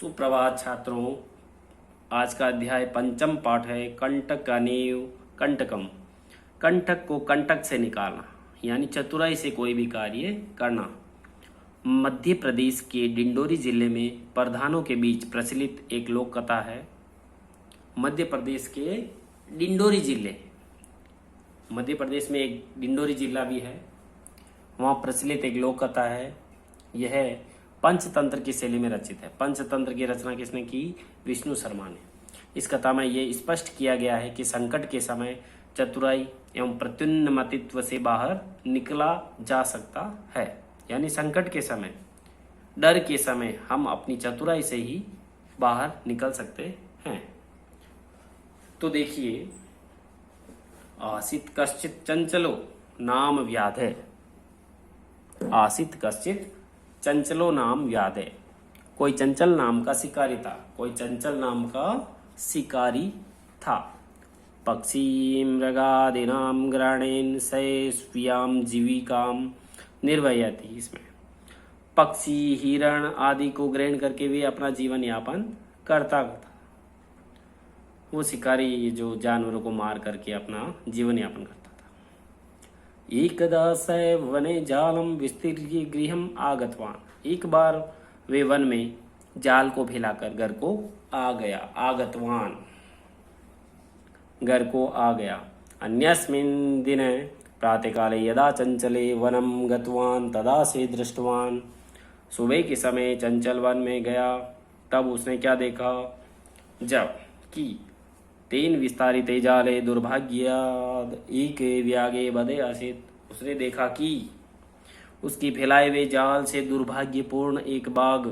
सुप्रभात छात्रों। आज का अध्याय पंचम पाठ है कंटक अनेव कंटकम। कंटक को कंटक से निकालना यानी चतुराई से कोई भी कार्य करना। मध्य प्रदेश के डिंडोरी जिले में प्रधानों के बीच प्रचलित एक लोक कथा है। मध्य प्रदेश के डिंडोरी जिले, मध्य प्रदेश में एक डिंडोरी जिला भी है, वहाँ प्रचलित एक लोक कथा है। यह पंचतंत्र की शैली में रचित है। पंचतंत्र की रचना किसने की? विष्णु शर्मा ने। इस कथा में ये स्पष्ट किया गया है कि संकट के समय चतुराई एवं प्रत्युन्नमतित्व से बाहर निकला जा सकता है। यानी संकट के समय, डर के समय हम अपनी चतुराई से ही बाहर निकल सकते हैं। तो देखिए, आसित कश्चित चंचलो नाम व्याधे। आसित कश्चित चंचलो नाम व्याधे। कोई चंचल नाम का शिकारी था। कोई चंचल नाम का शिकारी था। पक्षी मृगादीनाम ग्राणेन से स्वीयाम जीविकाम निर्वहयति। इसमें पक्षी, हिरण आदि को ग्रहण करके भी अपना जीवन यापन करता था। वो शिकारी जो जानवरों को मार करके अपना जीवन यापन करता। एकदा स वने जालम विस्तीर्य गृहम आगतवान। एक बार वे वन में जाल को फैलाकर घर को आ गया। आगतवान, घर को आ गया। अन्यस्मिन् दिने प्रातःकाले यदा चंचले वनम गतवान तदा से दृष्टवान। सुबह के समय चंचल वन में गया, तब उसने क्या देखा? जब कि तेन विस्तारिते जाले दुर्भाग्याद एक व्यागे बदे आसित। उसने देखा कि उसकी फैलाए हुए जाल से दुर्भाग्यपूर्ण एक बाघ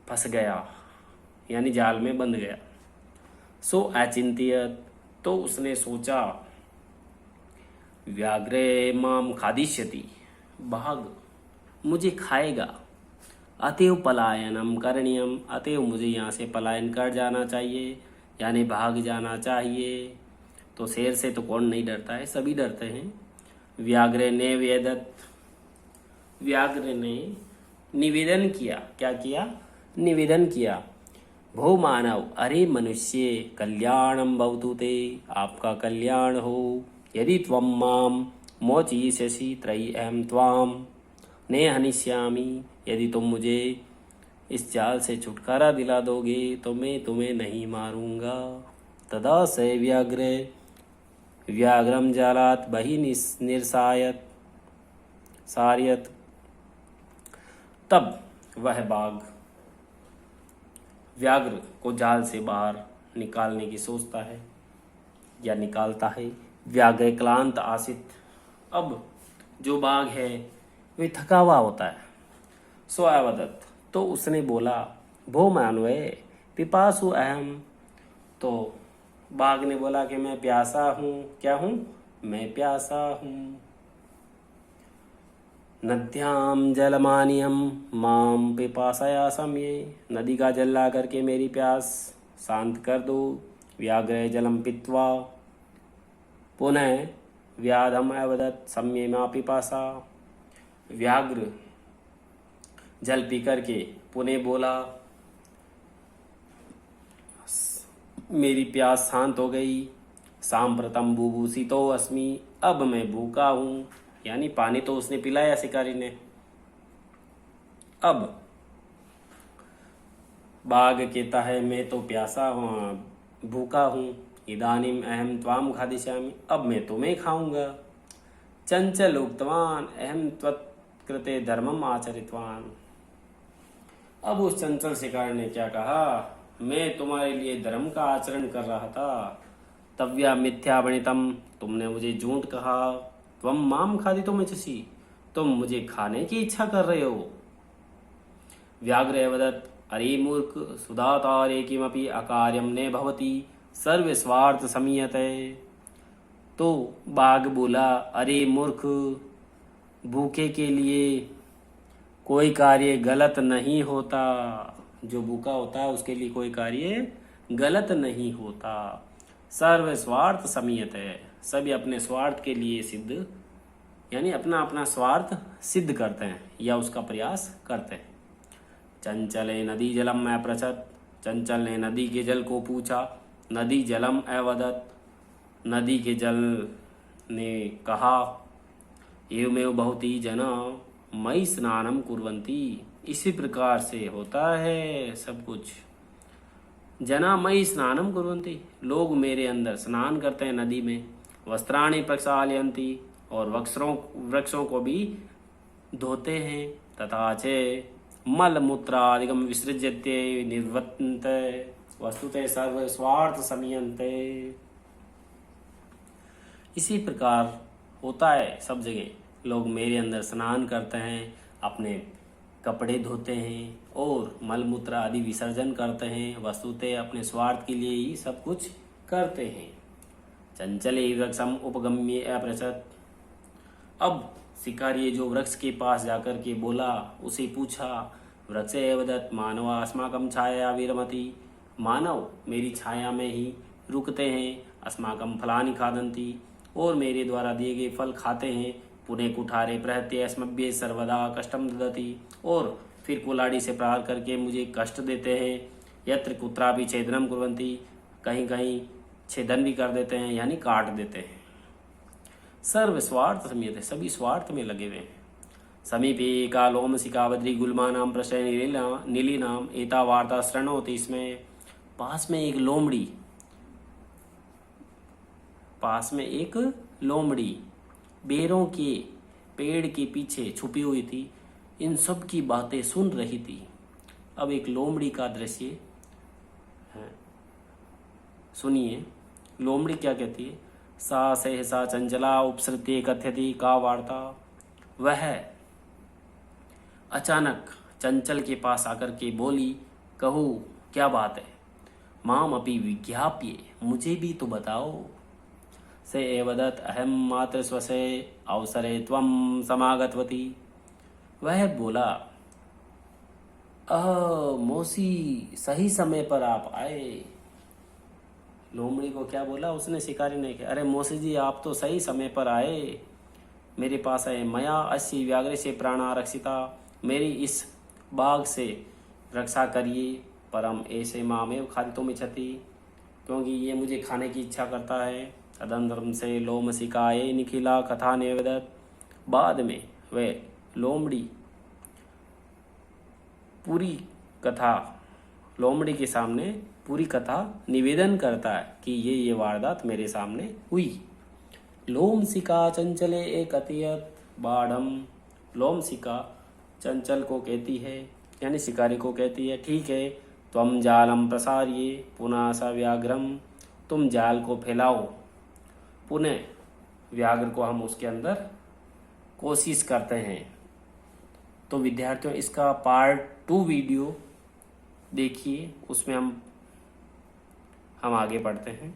फंस गया, यानी जाल में बंध गया। सो अचिंत्यत, तो उसने सोचा, व्याघ्रे माम खादिष्यति, बाघ मुझे खाएगा। अतएव पलायनम करणीयम, अतएव मुझे यहाँ से पलायन कर जाना चाहिए, यानी भाग जाना चाहिए। तो शेर से तो कौन नहीं डरता है, सभी डरते हैं। व्याघ्र ने वेदत, व्याघ्र ने निवेदन किया। क्या किया? निवेदन किया। भो मानव, अरे मनुष्य, कल्याणम भवतु ते, आपका कल्याण हो। यदि त्वं माम मोचयिष्यसि त्रयी अहम त्वाम ने हनिष्यामि। यदि तुम मुझे इस चाल से छुटकारा दिला दोगे तो मैं तुम्हें नहीं मारूंगा। तदा से व्याघ्र व्याघ्रम जालात बहि निरसायत सार्यत। तब वह बाघ व्याघ्र को जाल से बाहर निकालने की सोचता है या निकालता है। व्याघ्र क्लांत आसित, अब जो बाघ है वे थका हुआ होता है। सो अवदत, तो उसने बोला, भो मानवे पिपासु अहम। तो बाघ ने बोला कि मैं प्यासा हूँ। क्या हूँ? मैं प्यासा हूँ। नद्याम जलमानियम माम पिपासया समये। नदी का जल ला करके मेरी प्यास शांत कर दो। व्याघ्र जलम पीत्वा पुनः व्याधम अवदत सम्ये मा पिपासा। व्याघ्र जल पी करके पुनः बोला, मेरी प्यास शांत हो गई। सांप्रतम बुभूषितो अस्मि, अब मैं भूखा हूँ। यानी पानी तो उसने पिलाया शिकारी ने। अब बाघ कहता है, मैं तो प्यासा हूँ, भूखा हूँ। इदानीम अहम त्वाम खादिष्यामि, अब मैं तुम्हें खाऊंगा। चंचल उक्तवान अहम त्वत्कृते धर्मम आचरितवान। अब उस चंचल शिकारी ने क्या कहा? मैं तुम्हारे लिए धर्म का आचरण कर रहा था। तव्या मिथ्या वणितम, तुमने मुझे झूठ कहा। त्वम माम खादितुम इच्छसि, तुम मुझे खाने की इच्छा कर रहे हो। व्याघ्र वदत, अरे मूर्ख, सुधातारे किमपि अकार्यम ने भवति सर्व स्वार्थ संयते। तो बाघ बोला, अरे मूर्ख, भूखे के लिए कोई कार्य गलत नहीं होता। जो भूखा होता है उसके लिए कोई कार्य गलत नहीं होता। सर्व स्वार्थ समियत है, सभी अपने स्वार्थ के लिए सिद्ध, यानी अपना अपना स्वार्थ सिद्ध करते हैं या उसका प्रयास करते हैं। चंचले नदी जलम अपृच्छत्, चंचल ने नदी के जल को पूछा। नदी जलम अवदत्, नदी के जल ने कहा। एवमेव भवति जना मयि स्नानम कुर्वन्ति, इसी प्रकार से होता है सब कुछ। जना मयि स्नानम कुर्वन्ति, लोग मेरे अंदर स्नान करते हैं नदी में। वस्त्राणि प्रक्षालयन्ति, और वृक्षों को भी धोते हैं। तथा च मल मूत्रादिकम विसृज्यते निर्वर्तन्ते, वस्तुतः सर्व स्वार्थ समयन्ते। इसी प्रकार होता है सब जगह। लोग मेरे अंदर स्नान करते हैं, अपने कपड़े धोते हैं और मल मूत्र आदि विसर्जन करते हैं। वस्तुतः अपने स्वार्थ के लिए ही सब कुछ करते हैं। चंचले वृक्षम उपगम्य अपृच्छत्, अब शिकारी जो वृक्ष के पास जाकर के बोला, उसे पूछा। वृक्ष एवदत् मानवा अस्माकं छाया विरमति, मानव मेरी छाया में ही रुकते हैं। अस्माकं फलानि खादन्ति, और मेरे द्वारा दिए गए फल खाते हैं। पुनः कुठारे प्रहत्य अस्मभ्ये सर्वदा कष्टम ददति, और फिर कुल्हाड़ी से प्रहार करके मुझे कष्ट देते हैं। यत्र कुत्रापि छेदनम कुर्वन्ति, कहीं कहीं छेदन भी कर देते हैं, यानी काट देते हैं। सर्व स्वार्थ समीयते, सभी स्वार्थ में लगे हुए हैं। समीपे एका लोमशिखा बद्री गुल्मानां प्रश्रय नीलिनाम एता वार्ता शृणोति, इसमें पास में एक लोमड़ी बेरों के पेड़ के पीछे छुपी हुई थी, इन सब की बातें सुन रही थी। अब एक लोमड़ी का दृश्य है, सुनिए। लोमड़ी क्या कहती है? सा सहसा चंचला उपसृत्य कथ्यति का वार्ता, वह अचानक चंचल के पास आकर के बोली, कहो क्या बात है? माम अपि विज्ञाप्य, मुझे भी तो बताओ। से एवदत् अहम मात्र स्वसे अवसरे त्वं समागतवती, वह बोला, मौसी सही समय पर आप आए। लोमड़ी को क्या बोला उसने? शिकारी ने कहा, अरे मौसी जी आप तो सही समय पर आए, मेरे पास है। मया अस्य व्याघ्र से प्राणा रक्षिता, मेरी इस बाघ से रक्षा करिए। परम ऐसे मामेव खादितुम इच्छति, क्योंकि ये मुझे खाने की इच्छा करता है। तदनंतरम से लोमशिखाये निखिला कथा निवेदत, बाद में वह लोमड़ी पूरी कथा लोमड़ी के सामने पूरी कथा निवेदन करता है कि ये वारदात मेरे सामने हुई। लोमशिखा चंचले एक अतियत बाढ़म, लोमशिखा चंचल को कहती है, यानी शिकारी को कहती है, ठीक है, त्वम जालम प्रसारिये पुनः स व्याघ्रम, तुम जाल को फैलाओ। पुनः व्याघ्र को हम उसके अंदर कोशिश करते हैं। तो विद्यार्थियों इसका पार्ट 2 वीडियो देखिए, उसमें हम आगे बढ़ते हैं।